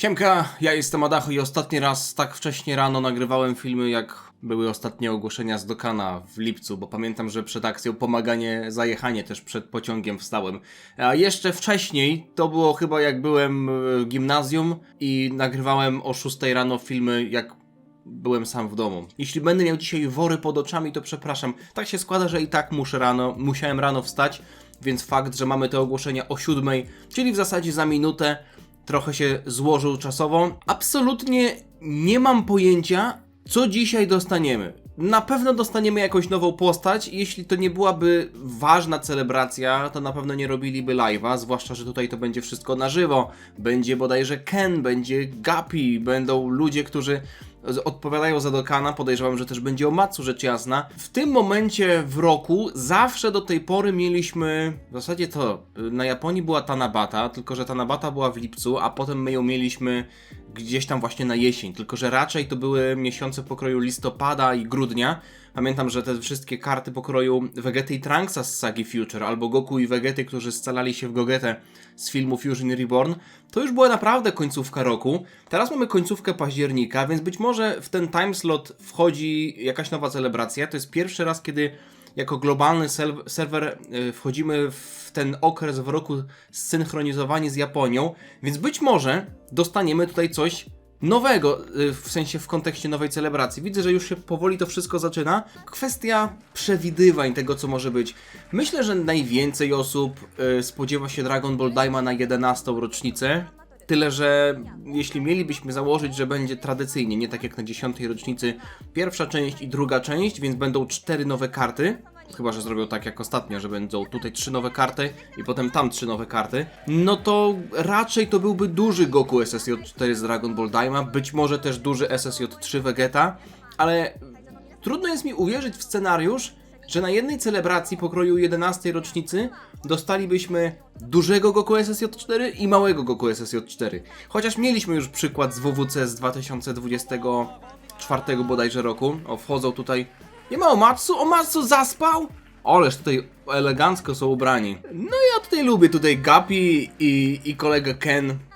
Siemka, ja jestem Adacho i ostatni raz tak wcześnie rano nagrywałem filmy, jak były ostatnie ogłoszenia z Dokana w lipcu, bo pamiętam, że przed akcją pomaganie, zajechanie też przed pociągiem wstałem. A jeszcze wcześniej, to było chyba jak byłem w gimnazjum i nagrywałem o 6 rano filmy, jak byłem sam w domu. Jeśli będę miał dzisiaj wory pod oczami, to przepraszam. Tak się składa, że i tak musiałem rano wstać, więc fakt, że mamy te ogłoszenia o 7, czyli w zasadzie za minutę, trochę się złożył czasowo. Absolutnie nie mam pojęcia, co dzisiaj dostaniemy. Na pewno dostaniemy jakąś nową postać. Jeśli to nie byłaby ważna celebracja, to na pewno nie robiliby live'a, zwłaszcza, że tutaj to będzie wszystko na żywo. Będzie bodajże Ken, będzie Guppy, będą ludzie, którzy odpowiadają za Dokana. Podejrzewam, że też będzie Omatsu, rzecz jasna. W tym momencie w roku zawsze do tej pory mieliśmy, w zasadzie to na Japonii była Tanabata, tylko że Tanabata była w lipcu, a potem my ją mieliśmy gdzieś tam właśnie na jesień, tylko że raczej to były miesiące pokroju listopada i grudnia. Pamiętam, że te wszystkie karty pokroju Vegety i Trunksa z sagi Future, albo Goku i Vegety, którzy scalali się w Gogetę z filmu Fusion Reborn, to już była naprawdę końcówka roku. Teraz mamy końcówkę października, więc być może w ten timeslot wchodzi jakaś nowa celebracja. To jest pierwszy raz, kiedy jako globalny serwer wchodzimy w ten okres w roku zsynchronizowani z Japonią, więc być może dostaniemy tutaj coś nowego, w sensie w kontekście nowej celebracji. Widzę, że już się powoli to wszystko zaczyna. Kwestia przewidywań tego, co może być. Myślę, że najwięcej osób spodziewa się Dragon Ball Daima na 11. rocznicę. Tyle, że jeśli mielibyśmy założyć, że będzie tradycyjnie, nie tak jak na 10. rocznicy, pierwsza część i druga część, więc będą 4 nowe karty. Chyba że zrobią tak jak ostatnio, że będą tutaj 3 nowe karty i potem tam 3 nowe karty. No to raczej to byłby duży Goku SSJ4 z Dragon Ball Daima, być może też duży SSJ3 Vegeta, ale trudno jest mi uwierzyć w scenariusz, że na jednej celebracji pokroju 11. rocznicy dostalibyśmy dużego Goku SSJ4 i małego Goku SSJ4. Chociaż mieliśmy już przykład z WWC z 2024 bodajże roku. O, wchodzą tutaj. Nie ma Omatsu? Omatsu zaspał? Ależ tutaj elegancko są ubrani. No ja tutaj lubię tutaj Guppy i kolega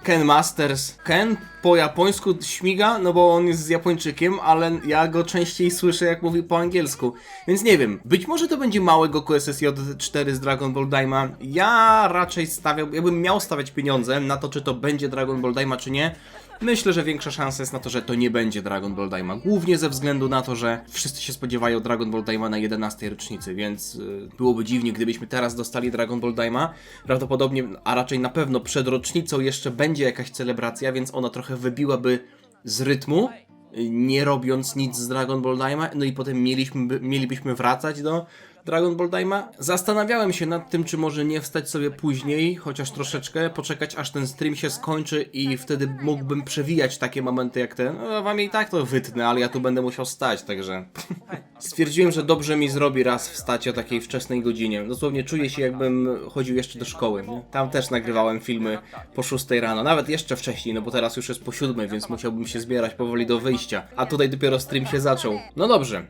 Ken Masters. Ken po japońsku śmiga, no bo on jest Japończykiem, ale ja go częściej słyszę jak mówi po angielsku. Więc nie wiem, być może to będzie małe Goku SSJ4 z Dragon Ball Daima. Ja raczej jakbym miał stawiać pieniądze na to, czy to będzie Dragon Ball Daima, czy nie. Myślę, że większa szansa jest na to, że to nie będzie Dragon Ball Daima. Głównie ze względu na to, że wszyscy się spodziewają Dragon Ball Daima na 11. rocznicy, więc byłoby dziwnie, gdybyśmy teraz dostali Dragon Ball Daima. Prawdopodobnie, a raczej na pewno przed rocznicą jeszcze będzie jakaś celebracja, więc ona trochę wybiłaby z rytmu, nie robiąc nic z Dragon Ball Daima, no i potem mielibyśmy wracać do Dragon Ball Daima. Zastanawiałem się nad tym, czy może nie wstać sobie później, chociaż troszeczkę, poczekać aż ten stream się skończy i wtedy mógłbym przewijać takie momenty jak ten. No wam i tak to wytnę, ale ja tu będę musiał stać, także stwierdziłem, że dobrze mi zrobi raz wstać o takiej wczesnej godzinie. Dosłownie czuję się, jakbym chodził jeszcze do szkoły. Nie? Tam też nagrywałem filmy po 6 rano, nawet jeszcze wcześniej, no bo teraz już jest po 7, więc musiałbym się zbierać powoli do wyjścia, a tutaj dopiero stream się zaczął. No dobrze.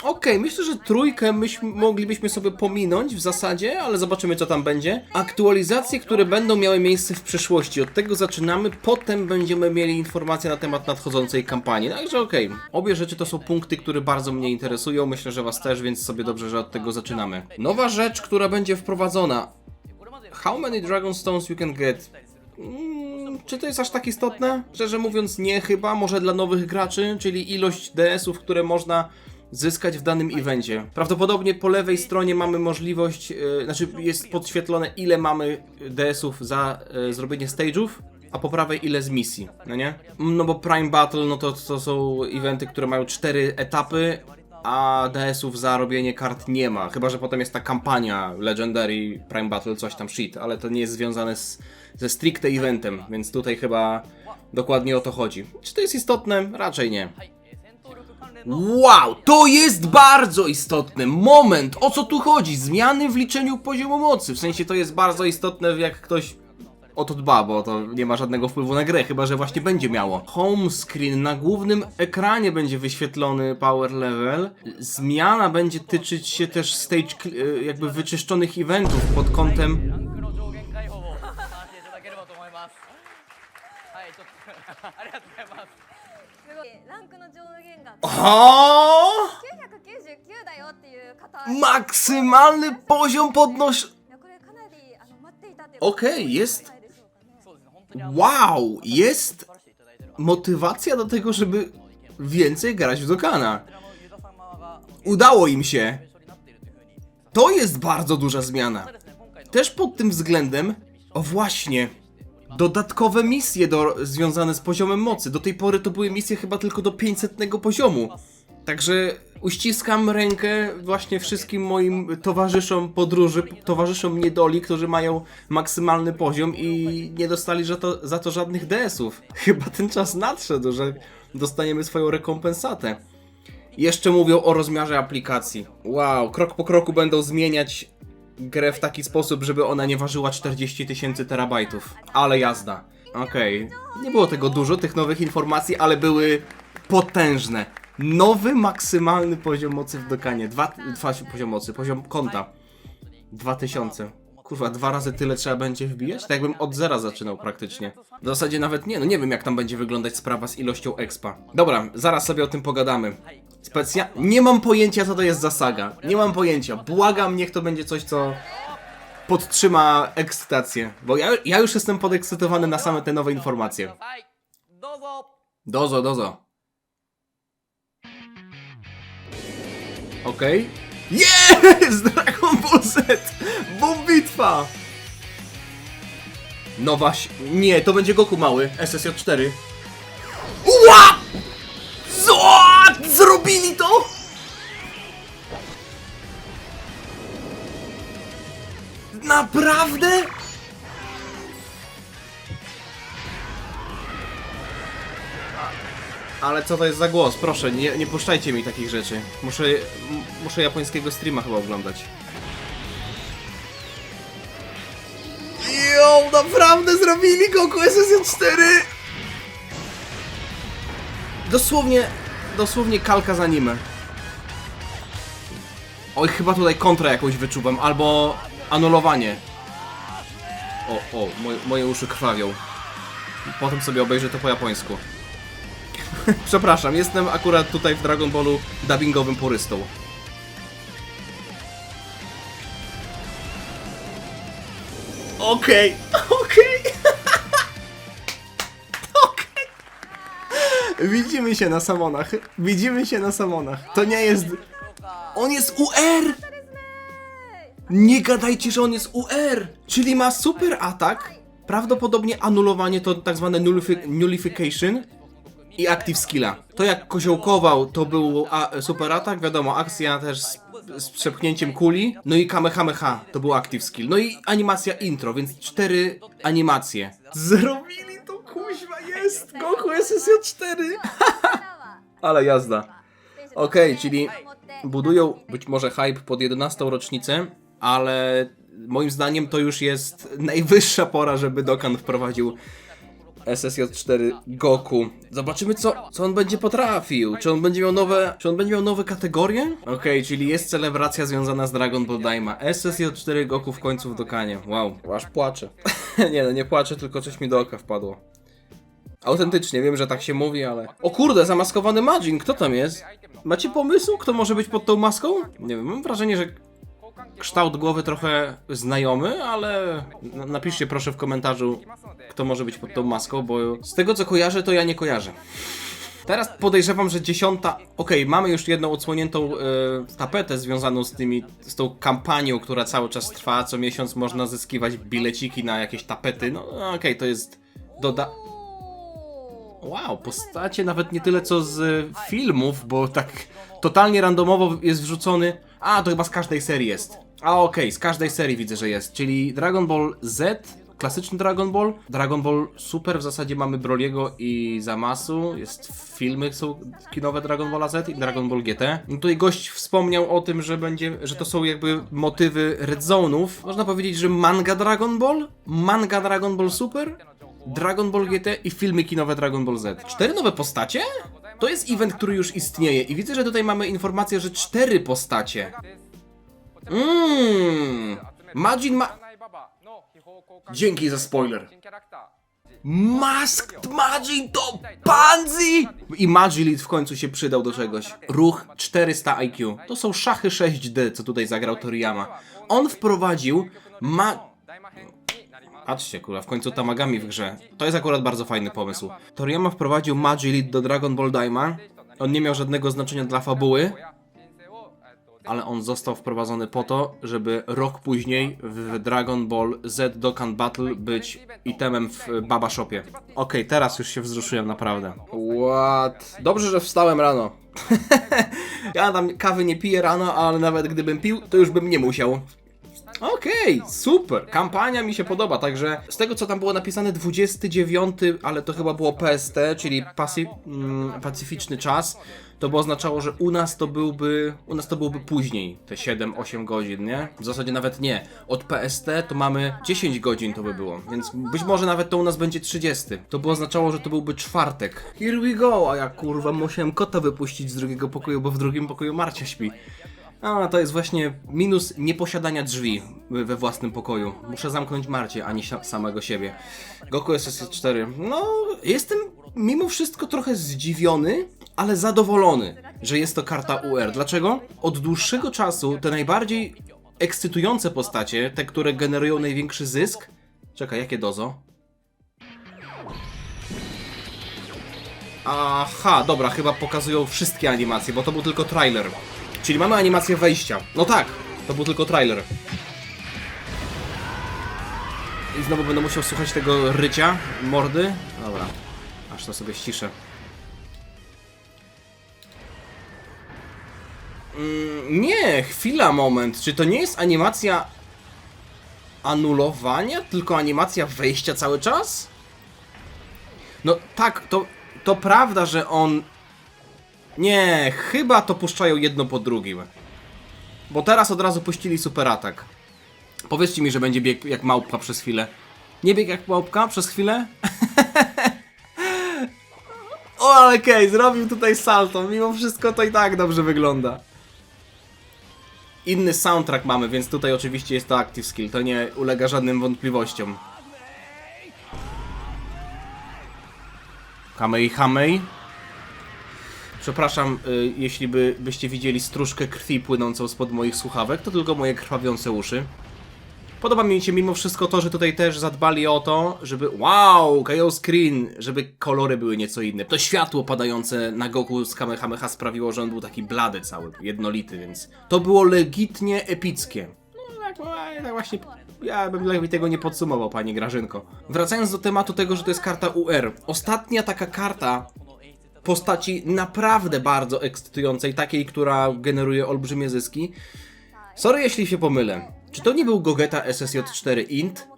Okej, myślę, że trójkę moglibyśmy sobie pominąć w zasadzie, ale zobaczymy, co tam będzie. Aktualizacje, które będą miały miejsce w przyszłości. Od tego zaczynamy, potem będziemy mieli informacje na temat nadchodzącej kampanii. Także okej. Obie rzeczy to są punkty, które bardzo mnie interesują. Myślę, że was też, więc sobie dobrze, że od tego zaczynamy. Nowa rzecz, która będzie wprowadzona. How many Dragon Stones you can get? Czy to jest aż tak istotne? Szczerze mówiąc nie chyba, może dla nowych graczy, czyli ilość DS-ów, które można zyskać w danym evencie. Prawdopodobnie po lewej stronie mamy możliwość, jest podświetlone ile mamy DS-ów za zrobienie stage'ów, a po prawej ile z misji, no nie? No bo Prime Battle, no to są eventy, które mają 4 etapy, a DS-ów za robienie kart nie ma, chyba że potem jest ta kampania Legendary Prime Battle, coś tam shit, ale to nie jest związane ze stricte eventem, więc tutaj chyba dokładnie o to chodzi. Czy to jest istotne? Raczej nie. Wow, to jest bardzo istotne! Moment, o co tu chodzi? Zmiany w liczeniu poziomu mocy, w sensie to jest bardzo istotne, jak ktoś o to dba, bo to nie ma żadnego wpływu na grę, chyba że właśnie będzie miało. Home screen, na głównym ekranie będzie wyświetlony power level. Zmiana będzie tyczyć się też stage, jakby wyczyszczonych eventów pod kątem ますはいちょっとありがとうございますすごいランクの上限が O! 999だよっていう方 Maksymalny poziom podnosz... いやこれかなり待っていたっていう Okej, jest... 答えでしょうかね そうですね本当にWow! Jest 素晴らしいいただいてる motywacja do tego, żeby więcej grać w Dokana. こちらのユダ様が Udało im się. 対象になっているというふうに To jest bardzo duża zmiana. そうですね今回の Też pod tym względem... O właśnie... Dodatkowe misje związane z poziomem mocy. Do tej pory to były misje chyba tylko do 500 poziomu. Także uściskam rękę właśnie wszystkim moim towarzyszom podróży, towarzyszom niedoli, którzy mają maksymalny poziom i nie dostali za to żadnych DS-ów. Chyba ten czas nadszedł, że dostaniemy swoją rekompensatę. Jeszcze mówią o rozmiarze aplikacji. Wow, krok po kroku będą zmieniać grę w taki sposób, żeby ona nie ważyła 40 000 terabajtów. Ale jazda. Okej. Nie było tego dużo, tych nowych informacji, ale były potężne. Nowy maksymalny poziom mocy w Dokanie. Dwa poziom mocy, poziom konta. 2000. Kurwa, 2 razy tyle trzeba będzie wbijać? Tak jakbym od zera zaczynał praktycznie. W zasadzie nawet nie, no nie wiem jak tam będzie wyglądać sprawa z ilością expa. Dobra, zaraz sobie o tym pogadamy. Nie mam pojęcia co to jest za saga. Nie mam pojęcia. Błagam, niech to będzie coś, co podtrzyma ekscytację. Bo ja już jestem podekscytowany na same te nowe informacje. はいどうぞ Dozo, dozo. Okej. Jest! Dragon Ball Z! Bomb bitwa! Nowa Nie, to będzie Goku mały. SSJ4. Ua! Co? Zrobili to? Naprawdę? Ale co to jest za głos? Proszę, nie puszczajcie mi takich rzeczy. Muszę japońskiego streama chyba oglądać. Jo, naprawdę zrobili Goku SSJ4! Dosłownie kalka z anime. Oj, chyba tutaj kontrę jakąś wyczuwam, albo anulowanie. Moje uszy krwawią. Potem sobie obejrzę to po japońsku. Przepraszam, jestem akurat tutaj w Dragon Ballu dubbingowym purystą. Okej. Widzimy się na samonach. To nie jest... On jest UR! Nie gadajcie, że on jest UR! Czyli ma super atak. Prawdopodobnie anulowanie to tak zwane nullification. I active skilla. To jak koziołkował, to był super atak, wiadomo, akcja też z przepchnięciem kuli. No i kamehameha, to był active skill. No i animacja intro, więc 4 animacje. Zrobili to, kuźwa, jest! Goku SSJ4! Ale jazda. Okej, czyli budują być może hype pod 11. rocznicę, ale moim zdaniem to już jest najwyższa pora, żeby Dokkan wprowadził SSJ4 Goku. Zobaczymy co on będzie potrafił. Czy on będzie miał nowe kategorie? Okej, czyli jest celebracja związana z Dragon Ball Daima. SSJ4 Goku w końcu w Dokkanie. Wow, aż płaczę. Nie no, nie płaczę, tylko coś mi do oka wpadło. Autentycznie, wiem, że tak się mówi, ale... O kurde, zamaskowany Majin, kto tam jest? Macie pomysł, kto może być pod tą maską? Nie wiem, mam wrażenie, że kształt głowy trochę znajomy, ale napiszcie proszę w komentarzu, kto może być pod tą maską, bo z tego co kojarzę, to ja nie kojarzę. Teraz podejrzewam, że 10. Okej, mamy już jedną odsłoniętą tapetę związaną z tą kampanią, która cały czas trwa. Co miesiąc można zyskiwać bileciki na jakieś tapety. No okej, to jest Wow, postacie nawet nie tyle co z filmów, bo tak totalnie randomowo jest wrzucony. To chyba z każdej serii jest. Okej, z każdej serii widzę, że jest. Czyli Dragon Ball Z, klasyczny Dragon Ball Super, w zasadzie mamy Broliego i Zamasu. Filmy są kinowe Dragon Balla Z i Dragon Ball GT. No tutaj gość wspomniał o tym, że to są jakby motywy Red Zone'ów. Można powiedzieć, że manga Dragon Ball Super, Dragon Ball GT i filmy kinowe Dragon Ball Z. 4 nowe postacie? To jest event, który już istnieje i widzę, że tutaj mamy informację, że 4 postacie. Majin ma... Dzięki za spoiler. Masked Magi to Pansy! I Magilit w końcu się przydał do czegoś. Ruch 400 IQ. To są szachy 6D, co tutaj zagrał Toriyama. On wprowadził Patrzcie, kurwa, w końcu Tamagami w grze. To jest akurat bardzo fajny pomysł. Toriyama wprowadził Magilit do Dragon Ball Daima. On nie miał żadnego znaczenia dla fabuły, ale on został wprowadzony po to, żeby rok później w Dragon Ball Z Dokkan Battle być itemem w Baba Shopie. Okej, teraz już się wzruszyłem naprawdę. What? Dobrze, że wstałem rano. Ja tam kawy nie piję rano, ale nawet gdybym pił, to już bym nie musiał. Okej, super. Kampania mi się podoba, także z tego co tam było napisane 29, ale to chyba było PST, czyli pacyficzny czas, to by oznaczało, że u nas to byłby później, te 7-8 godzin, nie? W zasadzie nawet nie. Od PST to mamy 10 godzin to by było, więc być może nawet to u nas będzie 30. To by oznaczało, że to byłby czwartek. Here we go, a ja kurwa musiałem kota wypuścić z drugiego pokoju, bo w drugim pokoju Marcia śpi. A, to jest właśnie minus nieposiadania drzwi we własnym pokoju. Muszę zamknąć Marcie, a nie samego siebie. Goku SS4. No, jestem mimo wszystko trochę zdziwiony, ale zadowolony, że jest to karta UR. Dlaczego? Od dłuższego czasu te najbardziej ekscytujące postacie, te, które generują największy zysk... Czekaj, jakie dozo? Aha, dobra, chyba pokazują wszystkie animacje, bo to był tylko trailer. Czyli mamy animację wejścia. No tak, to był tylko trailer. I znowu będę musiał słuchać tego rycia, mordy. Dobra, aż to sobie ściszę. Nie, chwila, moment. Czy to nie jest animacja anulowania, tylko animacja wejścia cały czas? No tak, to prawda, że on... Nie, chyba to puszczają jedno po drugim. Bo teraz od razu puścili super atak. Powiedzcie mi, że będzie bieg jak małpka przez chwilę. Nie bieg jak małpka przez chwilę? O, ale okej, zrobił tutaj salto. Mimo wszystko to i tak dobrze wygląda. Inny soundtrack mamy, więc tutaj oczywiście jest to active skill. To nie ulega żadnym wątpliwościom. Hamei, hamei. Przepraszam, jeśli byście widzieli stróżkę krwi płynącą spod moich słuchawek, to tylko moje krwawiące uszy. Podoba mi się mimo wszystko to, że tutaj też zadbali o to, żeby... Wow, KO screen! Żeby kolory były nieco inne. To światło padające na Goku z Kamehameha sprawiło, że on był taki blady cały, jednolity, więc... To było legitnie epickie. No, tak właśnie... Ja bym lepiej tego nie podsumował, pani Grażynko. Wracając do tematu tego, że to jest karta UR. Ostatnia taka karta... postaci naprawdę bardzo ekscytującej, takiej, która generuje olbrzymie zyski. Sorry, jeśli się pomylę. Czy to nie był Gogeta SSJ4 Int?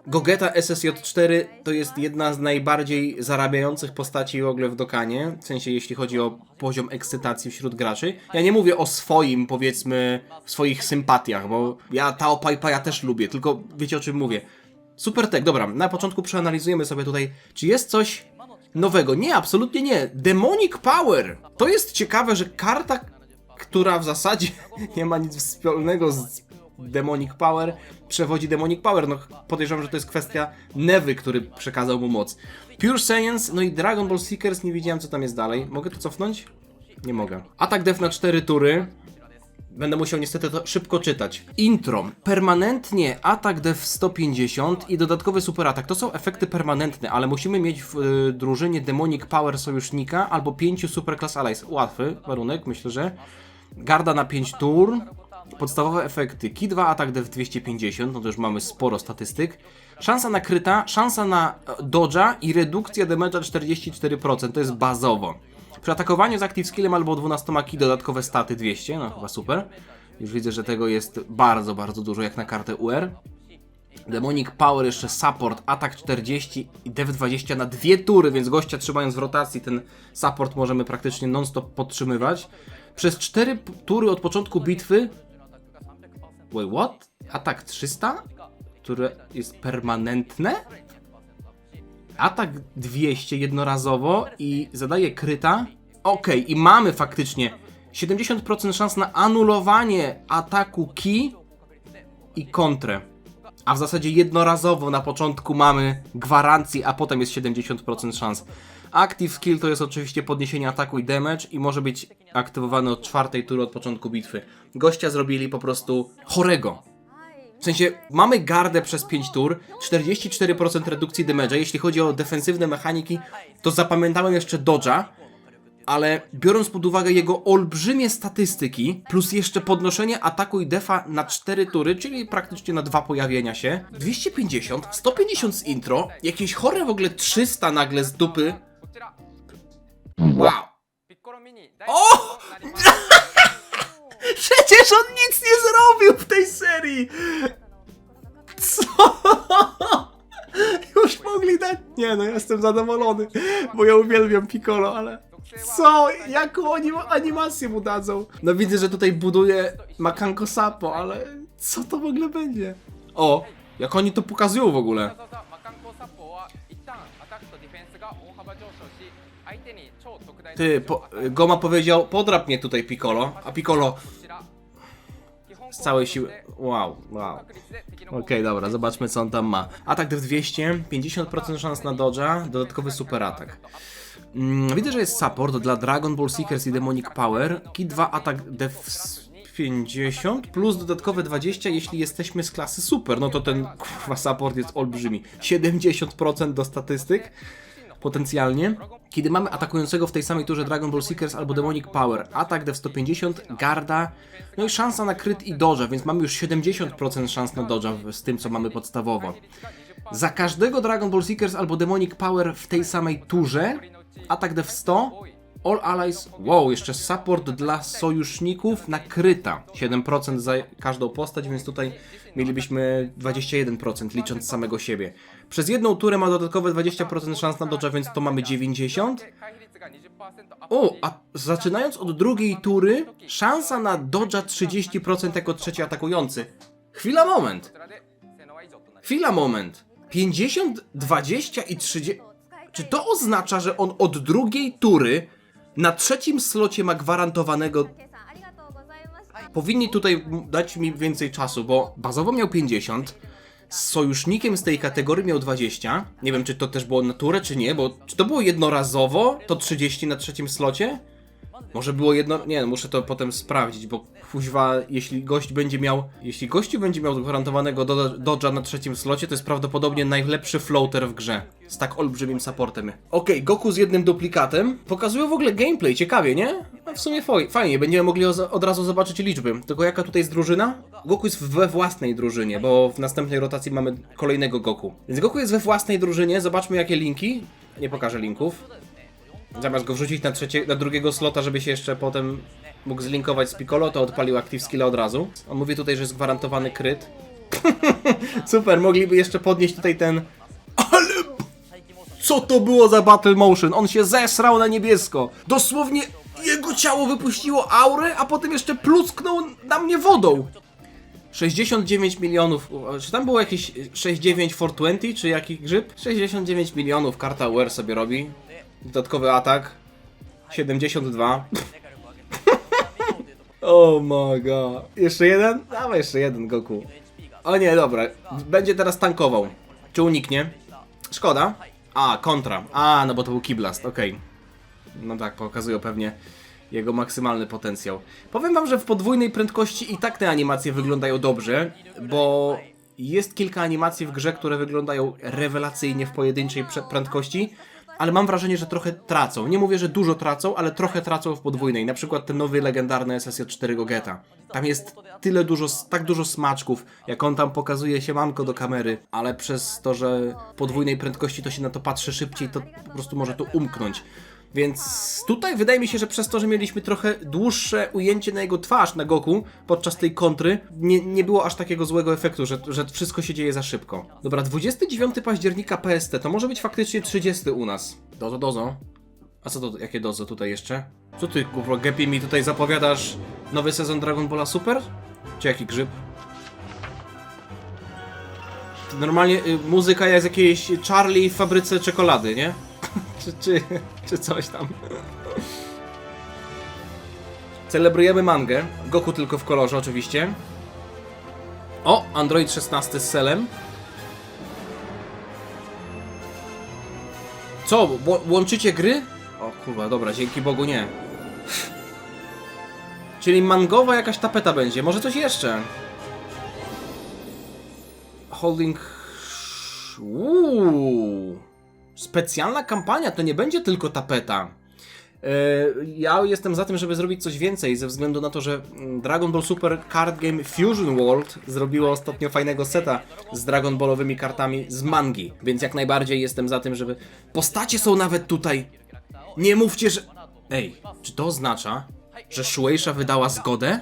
Gogeta SSJ4 to jest jedna z najbardziej zarabiających postaci w ogóle w Dokkanie, w sensie jeśli chodzi o poziom ekscytacji wśród graczy. Ja nie mówię o swoim, powiedzmy, swoich sympatiach, bo ja Tao Pai Paia też lubię, tylko wiecie o czym mówię. Super tech, dobra, na początku przeanalizujemy sobie tutaj, czy jest coś nowego. Nie, absolutnie nie. Demonic Power! To jest ciekawe, że karta, która w zasadzie nie ma nic wspólnego z Demonic Power, przewodzi Demonic Power. No podejrzewam, że to jest kwestia Nevy, który przekazał mu moc. Pure Science, no i Dragon Ball Seekers, nie widziałem co tam jest dalej. Mogę to cofnąć? Nie mogę. Atak def na 4 tury. Będę musiał niestety to szybko czytać. Intro. Permanentnie atak def 150 i dodatkowy super atak. To są efekty permanentne, ale musimy mieć w drużynie Demonic Power sojusznika albo 5 Superclass Allies. Łatwy warunek, myślę, że. Garda na 5 tur. Podstawowe efekty. Ki 2 atak def 250, no to już mamy sporo statystyk. Szansa na kryta, szansa na dodge'a i redukcja damage'a 44%. To jest bazowo. Przy atakowaniu z active skillem albo 12 ki dodatkowe staty 200, no chyba super. Już widzę, że tego jest bardzo, bardzo dużo jak na kartę UR. Demonic Power, jeszcze support, atak 40 i def 20 na 2 tury, więc gościa trzymając w rotacji ten support możemy praktycznie non-stop podtrzymywać. Przez 4 tury od początku bitwy... Wait, what? Atak 300? Które jest permanentne? Atak 200 jednorazowo i zadaje kryta. Okej, i mamy faktycznie 70% szans na anulowanie ataku ki i kontrę. A w zasadzie jednorazowo na początku mamy gwarancję, a potem jest 70% szans. Active Skill to jest oczywiście podniesienie ataku i damage i może być aktywowany od 4. tury od początku bitwy. Gościa zrobili po prostu chorego. W sensie, mamy gardę przez 5 tur, 44% redukcji damage'a. Jeśli chodzi o defensywne mechaniki, to zapamiętałem jeszcze dodge'a, ale biorąc pod uwagę jego olbrzymie statystyki, plus jeszcze podnoszenie ataku i defa na 4 tury, czyli praktycznie na 2 pojawienia się, 250, 150 z intro, jakieś chore w ogóle 300 nagle z dupy. Wow. O! Przecież on nic nie zrobił w tej serii! Co? Już mogli dać... Nie no, ja jestem zadowolony, bo ja uwielbiam Piccolo, ale... Co? Jaką oni animację mu dadzą? No widzę, że tutaj buduje Makanko Sapo, ale... Co to w ogóle będzie? O! Jak oni to pokazują w ogóle? Ty, Goma powiedział, podrap mnie tutaj Piccolo, a Piccolo z całej siły... Wow. Okej, dobra, zobaczmy co on tam ma. Atak def 200, 50% szans na dodge'a, dodatkowy super atak. Widzę, że jest support dla Dragon Ball Seekers i Demonic Power. Kit 2 atak def 50 plus dodatkowe 20, jeśli jesteśmy z klasy super. No to ten kurwa support jest olbrzymi. 70% do statystyk. Potencjalnie. Kiedy mamy atakującego w tej samej turze Dragon Ball Seekers albo Demonic Power, atak def 150, garda, no i szansa na crit i dodge'a, więc mamy już 70% szans na dodge'a z tym, co mamy podstawowo. Za każdego Dragon Ball Seekers albo Demonic Power w tej samej turze, atak def 100, all allies, wow, jeszcze support dla sojuszników na kryta, 7% za każdą postać, więc tutaj mielibyśmy 21% licząc samego siebie. Przez jedną turę ma dodatkowe 20% szans na dodge'a, więc to mamy 90. O, a zaczynając od drugiej tury, szansa na dodge'a 30% jako trzeci atakujący. Chwila, moment. 50, 20 i 30... Czy to oznacza, że on od drugiej tury na trzecim slocie ma gwarantowanego... Powinni tutaj dać mi więcej czasu, bo bazowo miał 50, z sojusznikiem z tej kategorii miał 20. Nie wiem, czy to też było na turę, czy nie, bo czy to było jednorazowo, to 30 na trzecim slocie? Może było jedno... Nie, muszę to potem sprawdzić, bo kuźwa, jeśli gościu będzie miał gwarantowanego dodge'a na trzecim slocie, to jest prawdopodobnie najlepszy floater w grze. Z tak olbrzymim supportem. Okej, Goku z jednym duplikatem. Pokazują w ogóle gameplay, ciekawie, nie? No w sumie fajnie, będziemy mogli od razu zobaczyć liczby. Tylko jaka tutaj jest drużyna? Goku jest we własnej drużynie, bo w następnej rotacji mamy kolejnego Goku. Więc Goku jest we własnej drużynie, zobaczmy jakie linki. Nie pokażę linków. Zamiast go wrzucić na drugiego slota, żeby się jeszcze potem mógł zlinkować z Piccolo, to odpalił Active Skilla od razu. On mówi tutaj, że jest gwarantowany kryt. Super, mogliby jeszcze podnieść tutaj ten... Ale... Co to było za Battle Motion? On się zesrał na niebiesko. Dosłownie jego ciało wypuściło aurę, a potem jeszcze plusknął na mnie wodą. 69 milionów, czy tam było jakieś 69 420, czy jaki grzyb? 69 milionów karta UR sobie robi. Dodatkowy atak 72. Oh my god. Jeszcze jeden? Dawaj jeszcze jeden, Goku. O nie, dobra. Będzie teraz tankował. Czy uniknie? Szkoda. A, kontra. A, no bo to był Keyblast, okej. No tak, pokazują pewnie jego maksymalny potencjał. Powiem wam, że w podwójnej prędkości i tak te animacje wyglądają dobrze, bo jest kilka animacji w grze, które wyglądają rewelacyjnie w pojedynczej prędkości, ale mam wrażenie, że trochę tracą. Nie mówię, że dużo tracą, ale trochę tracą w podwójnej. Na przykład ten nowy legendarny SSJ4 Gogeta. Tam jest tak dużo smaczków, jak on tam pokazuje siemanko do kamery, ale przez to, że w podwójnej prędkości to się na to patrzy szybciej, to po prostu może to umknąć. Więc tutaj wydaje mi się, że przez to, że mieliśmy trochę dłuższe ujęcie na jego twarz, na Goku, podczas tej kontry, nie było aż takiego złego efektu, że wszystko się dzieje za szybko. Dobra, 29 października PST, to może być faktycznie 30 u nas. Dozo. A co to, jakie dozo tutaj jeszcze? Co ty, kurwa, Gepi, mi tutaj zapowiadasz nowy sezon Dragon Balla Super? Czy jaki grzyb? To normalnie muzyka jest jakiejś Charlie w fabryce czekolady, nie? czy coś tam. Celebrujemy mangę. Goku tylko w kolorze oczywiście. O, Android 16 z Selem. Co, łączycie gry? O kurwa, dobra, dzięki Bogu nie. Czyli mangowa jakaś tapeta będzie, może coś jeszcze. Holding... Specjalna kampania, to nie będzie tylko tapeta. Ja jestem za tym, żeby zrobić coś więcej, ze względu na to, że Dragon Ball Super Card Game Fusion World zrobiło ostatnio fajnego seta z Dragon Ballowymi kartami z mangi, więc jak najbardziej jestem za tym, żeby... Postacie są nawet tutaj! Nie mówcie, że... Ej, czy to oznacza, że Shueisha wydała zgodę?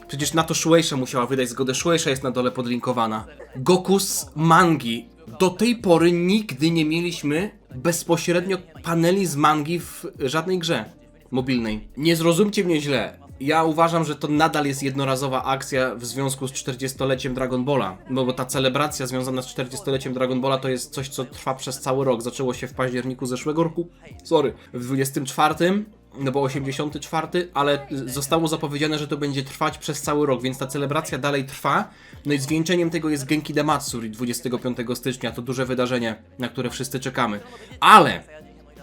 Przecież na to Shueisha musiała wydać zgodę, Shueisha jest na dole podlinkowana. Goku z mangi. Do tej pory nigdy nie mieliśmy bezpośrednio paneli z mangi w żadnej grze mobilnej. Nie zrozumcie mnie źle. Ja uważam, że to nadal jest jednorazowa akcja w związku z 40-leciem Dragon Balla. No bo ta celebracja związana z 40-leciem Dragon Balla to jest coś, co trwa przez cały rok. Zaczęło się w październiku zeszłego roku. W 24. No bo 84, ale zostało zapowiedziane, że to będzie trwać przez cały rok, więc ta celebracja dalej trwa. No i zwieńczeniem tego jest Genki Damatsuri 25 stycznia, to duże wydarzenie, na które wszyscy czekamy. Ale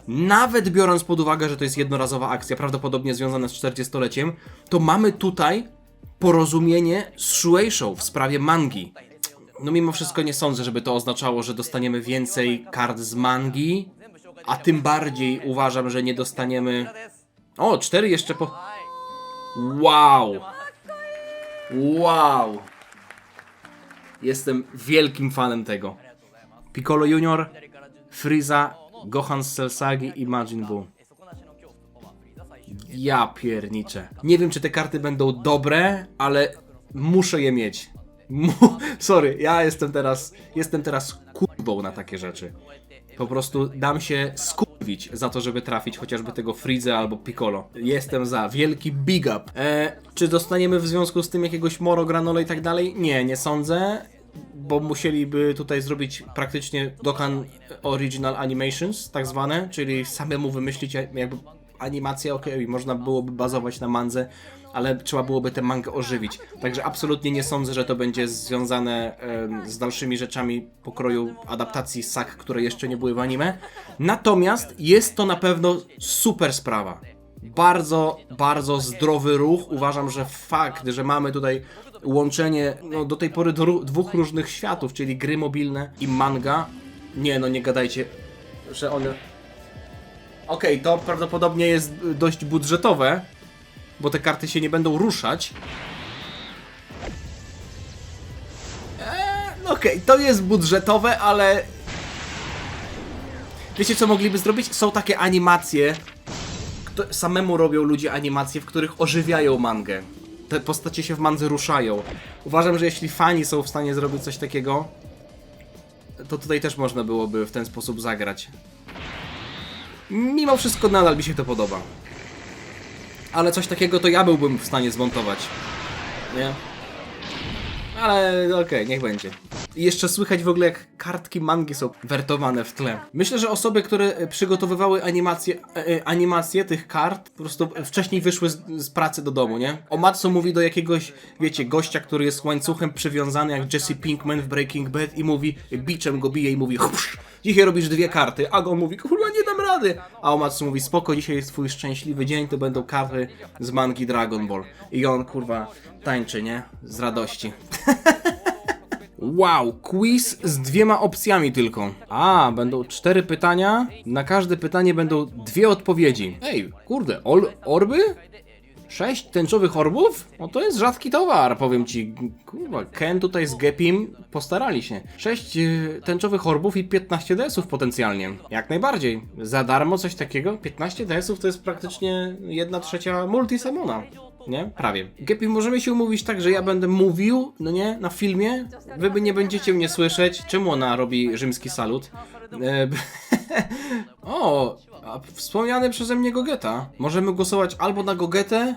nawet biorąc pod uwagę, że to jest jednorazowa akcja, prawdopodobnie związana z 40-leciem, to mamy tutaj porozumienie z Shueishą w sprawie mangi. No mimo wszystko nie sądzę, żeby to oznaczało, że dostaniemy więcej kart z mangi, a tym bardziej uważam, że nie dostaniemy... O, 4 jeszcze po... Wow! Wow! Jestem wielkim fanem tego. Piccolo Junior, Frieza, Gohan z Cell Sagi i Majin Buu. Ja pierniczę. Nie wiem, czy te karty będą dobre, ale muszę je mieć. Sorry, ja jestem teraz kurwą na takie rzeczy. Po prostu dam się skurwić za to, żeby trafić chociażby tego Freeza albo Piccolo. Jestem za. Wielki big up. Czy dostaniemy w związku z tym jakiegoś Moro, Granole i tak dalej? Nie, nie sądzę. Bo musieliby tutaj zrobić praktycznie Dokkan Original Animations, tak zwane, czyli samemu wymyślić jakby animację, okej, można byłoby bazować na mandze, ale trzeba byłoby tę mangę ożywić. Także absolutnie nie sądzę, że to będzie związane z dalszymi rzeczami pokroju adaptacji sag, które jeszcze nie były w anime. Natomiast jest to na pewno super sprawa. Bardzo, bardzo zdrowy ruch. Uważam, że fakt, że mamy tutaj łączenie no, do tej pory dwóch różnych światów, czyli gry mobilne i manga. Nie, no nie gadajcie, że one... Okej, to prawdopodobnie jest dość budżetowe, bo te karty się nie będą ruszać. Okej, to jest budżetowe, ale... Wiecie, co mogliby zrobić? Są takie animacje, samemu robią ludzie animacje, w których ożywiają mangę. Te postacie się w mandze ruszają. Uważam, że jeśli fani są w stanie zrobić coś takiego, to tutaj też można byłoby w ten sposób zagrać. Mimo wszystko nadal mi się to podoba. Ale coś takiego to ja byłbym w stanie zmontować. Nie? Ale okej, niech będzie. I jeszcze słychać w ogóle, jak kartki mangi są wertowane w tle. Myślę, że osoby, które przygotowywały animacje tych kart, po prostu wcześniej wyszły z pracy do domu, nie? Omatsu mówi do jakiegoś, wiecie, gościa, który jest łańcuchem przywiązany jak Jesse Pinkman w Breaking Bad i mówi, biczem go bije i mówi, dzisiaj robisz 2 karty, a on mówi, kurwa, nie dam rady. A Omatsu mówi, spoko, dzisiaj jest twój szczęśliwy dzień, to będą karty z mangi Dragon Ball. I on, kurwa, tańczy, nie? Z radości. Wow, quiz z 2 opcjami tylko. A, będą 4 pytania. Na każde pytanie będą 2 odpowiedzi. Ej, kurde, orby? 6 tęczowych orbów? No to jest rzadki towar, powiem ci. Kurwa, Ken tutaj z Gepim postarali się. 6 tęczowych orbów i 15 DS-ów potencjalnie. Jak najbardziej. Za darmo coś takiego? 15 DS-ów to jest praktycznie 1/3 multisamona. Nie? Prawie. Gepi, możemy się umówić tak, że ja będę mówił, no nie, na filmie. Wy nie będziecie mnie słyszeć. Czemu ona robi rzymski salut? O, wspomniany przeze mnie Gogeta. Możemy głosować albo na Gogetę,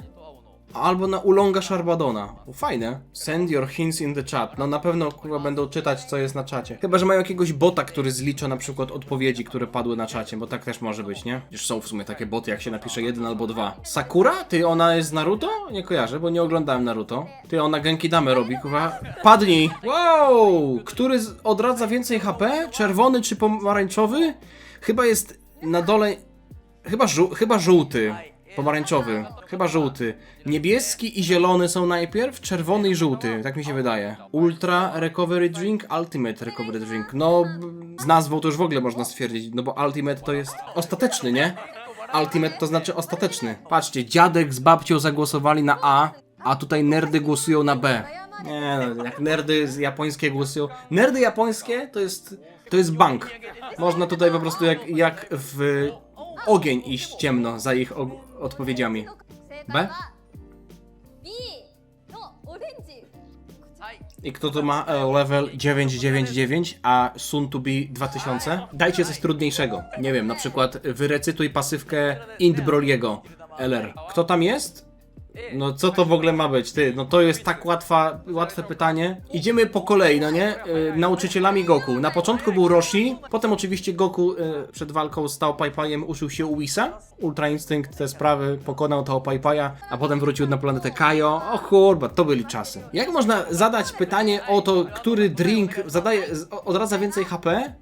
Albo na Ulonga Sharbadona. Fajne. Send your hints in the chat. No na pewno kurwa będą czytać, co jest na czacie. Chyba, że mają jakiegoś bota, który zlicza na przykład odpowiedzi, które padły na czacie, bo tak też może być, nie? Już są w sumie takie boty, jak się napisze 1 albo 2. Sakura? Ty, ona jest z Naruto? Nie kojarzę, bo nie oglądałem Naruto. Ty, ona Genki Dame robi, kurwa. Padnij! Wow! Który odradza więcej HP? Czerwony czy pomarańczowy? Chyba jest na dole... Chyba żółty. Pomarańczowy. Chyba żółty. Niebieski i zielony są najpierw, czerwony i żółty. Tak mi się wydaje. Ultra Recovery Drink, Ultimate Recovery Drink. No, z nazwą to już w ogóle można stwierdzić, no bo Ultimate to jest ostateczny, nie? Ultimate to znaczy ostateczny. Patrzcie, dziadek z babcią zagłosowali na a tutaj nerdy głosują na B. Nie no, jak nerdy japońskie głosują... Nerdy japońskie to jest bank. Można tutaj po prostu jak w ogień iść ciemno za ich odpowiedziami. 正解は B のオレンジ。 I kto tu ma level 999, a soon to be 2000? Dajcie coś trudniejszego. Nie wiem, na przykład wyrecytuj pasywkę Int Broliego LR. Kto tam jest? No co to w ogóle ma być, ty? No to jest tak łatwe pytanie. Idziemy po kolei, no nie? Nauczycielami Goku. Na początku był Roshi, potem oczywiście Goku przed walką z Tao Pai Paiem uczył się u Whisa. Ultra Instinct te sprawy pokonał Tao Pai Paia, a potem wrócił na planetę Kaio. O kurwa, to byli czasy. Jak można zadać pytanie o to, który drink odradza więcej HP?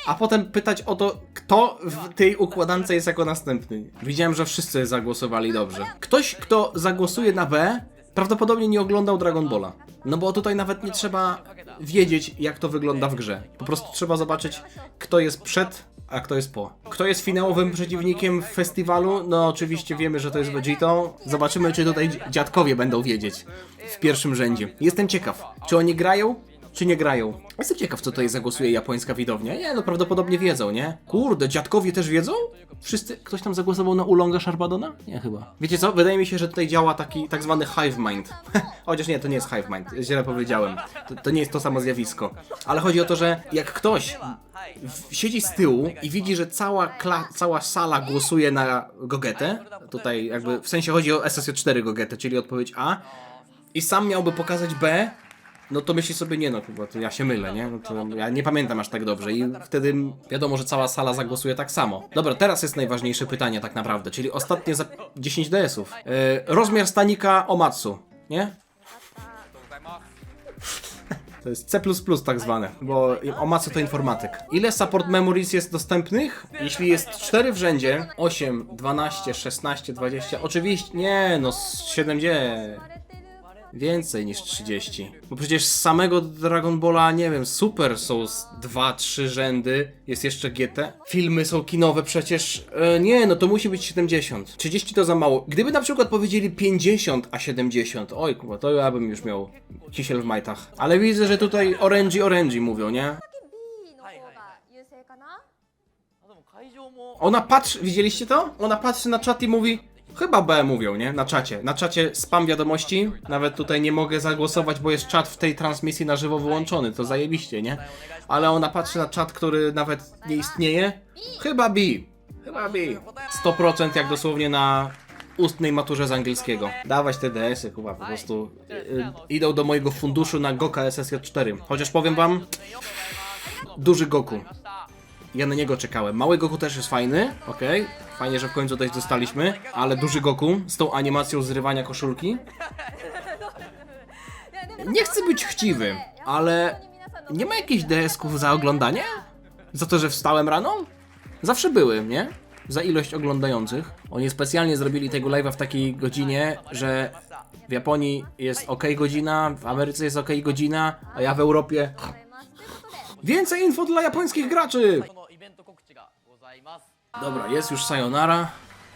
A potem pytać o to, kto w tej układance jest jako następny. Widziałem, że wszyscy zagłosowali dobrze. Ktoś, kto zagłosuje na B, prawdopodobnie nie oglądał Dragon Balla. No bo tutaj nawet nie trzeba wiedzieć, jak to wygląda w grze. Po prostu trzeba zobaczyć, kto jest przed, a kto jest po. Kto jest finałowym przeciwnikiem w festiwalu? No oczywiście wiemy, że to jest Vegito. Zobaczymy, czy tutaj dziadkowie będą wiedzieć w pierwszym rzędzie. Jestem ciekaw, czy oni grają? Czy nie grają? Jestem ciekaw, co tutaj zagłosuje japońska widownia. Nie, no prawdopodobnie wiedzą, nie? Kurde, dziadkowie też wiedzą? Wszyscy? Ktoś tam zagłosował na Ulonga Sharbadona? Nie, chyba. Wiecie co? Wydaje mi się, że tutaj działa taki tak zwany hive mind. Chociaż nie, to nie jest hive mind. Źle powiedziałem. To nie jest to samo zjawisko. Ale chodzi o to, że jak ktoś siedzi z tyłu i widzi, że cała sala głosuje na Gogetę, tutaj jakby w sensie chodzi o SSJ4 Gogetę, czyli odpowiedź A, i sam miałby pokazać B, no to myśli sobie, nie no, chyba to ja się mylę, nie? No to ja nie pamiętam aż tak dobrze i wtedy wiadomo, że cała sala zagłosuje tak samo. Dobra, teraz jest najważniejsze pytanie tak naprawdę, czyli ostatnie za 10 DS-ów. Rozmiar stanika Omatsu, nie? To jest C++ tak zwane, bo Omatsu to informatyk. Ile support memories jest dostępnych? Jeśli jest 4 w rzędzie, 8, 12, 16, 20, oczywiście, nie no, 70. Więcej niż 30. Bo przecież z samego Dragon Balla, nie wiem, Super są 2-3 rzędy, jest jeszcze GT. Filmy są kinowe przecież. Nie, no to musi być 70. 30 to za mało. Gdyby na przykład powiedzieli 50, a 70, oj kurwa, to ja bym już miał kisiel w majtach. Ale widzę, że tutaj orangey mówią, nie? B の方が優勢かな。 あでも会場も Ona patrzy, widzieliście to? Ona patrzy na czat i mówi... Chyba B mówią, nie? Na czacie. Na czacie spam wiadomości. Nawet tutaj nie mogę zagłosować, bo jest czat w tej transmisji na żywo wyłączony. To zajebiście, nie? Ale ona patrzy na czat, który nawet nie istnieje. Chyba B. Chyba B. 100% jak dosłownie na ustnej maturze z angielskiego. Dawać te DS-y, chyba po prostu idą do mojego funduszu na Goka SSJ4. Chociaż powiem wam, duży Goku. Ja na niego czekałem. Mały Goku też jest fajny, okej. Fajnie, że w końcu coś dostaliśmy, ale duży Goku z tą animacją zrywania koszulki. Nie chcę być chciwy, ale nie ma jakichś DS-ków za oglądanie? Za to, że wstałem rano? Zawsze były, nie? Za ilość oglądających. Oni specjalnie zrobili tego live'a w takiej godzinie, że w Japonii jest ok godzina, w Ameryce jest ok godzina, a ja w Europie... Więcej info dla japońskich graczy! そのイベント告知がございます。 Dobra, jest już sayonara.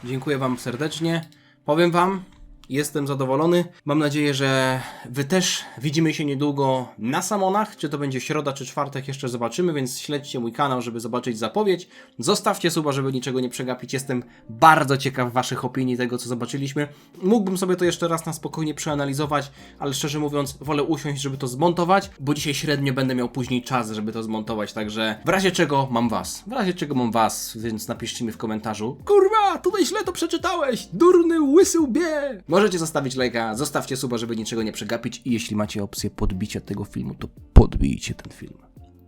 Dziękuję wam serdecznie. Powiem wam, jestem zadowolony. Mam nadzieję, że wy też. Widzimy się niedługo na Samonach. Czy to będzie środa, czy czwartek, jeszcze zobaczymy, więc śledźcie mój kanał, żeby zobaczyć zapowiedź. Zostawcie suba, żeby niczego nie przegapić. Jestem bardzo ciekaw waszych opinii, tego co zobaczyliśmy. Mógłbym sobie to jeszcze raz na spokojnie przeanalizować, ale szczerze mówiąc wolę usiąść, żeby to zmontować, bo dzisiaj średnio będę miał później czas, żeby to zmontować, także w razie czego mam was. W razie czego mam was, więc napiszcie mi w komentarzu. Kurwa, tutaj źle to przeczytałeś! Durny łysy łbie! Może możecie zostawić lajka, zostawcie suba, żeby niczego nie przegapić i jeśli macie opcję podbicia tego filmu, to podbijcie ten film.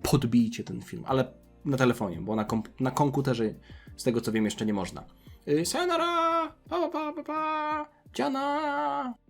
Podbijcie ten film, ale na telefonie, bo na komputerze, z tego co wiem, jeszcze nie można. Sayonara! Pa, pa, pa, pa, pa. Dziana!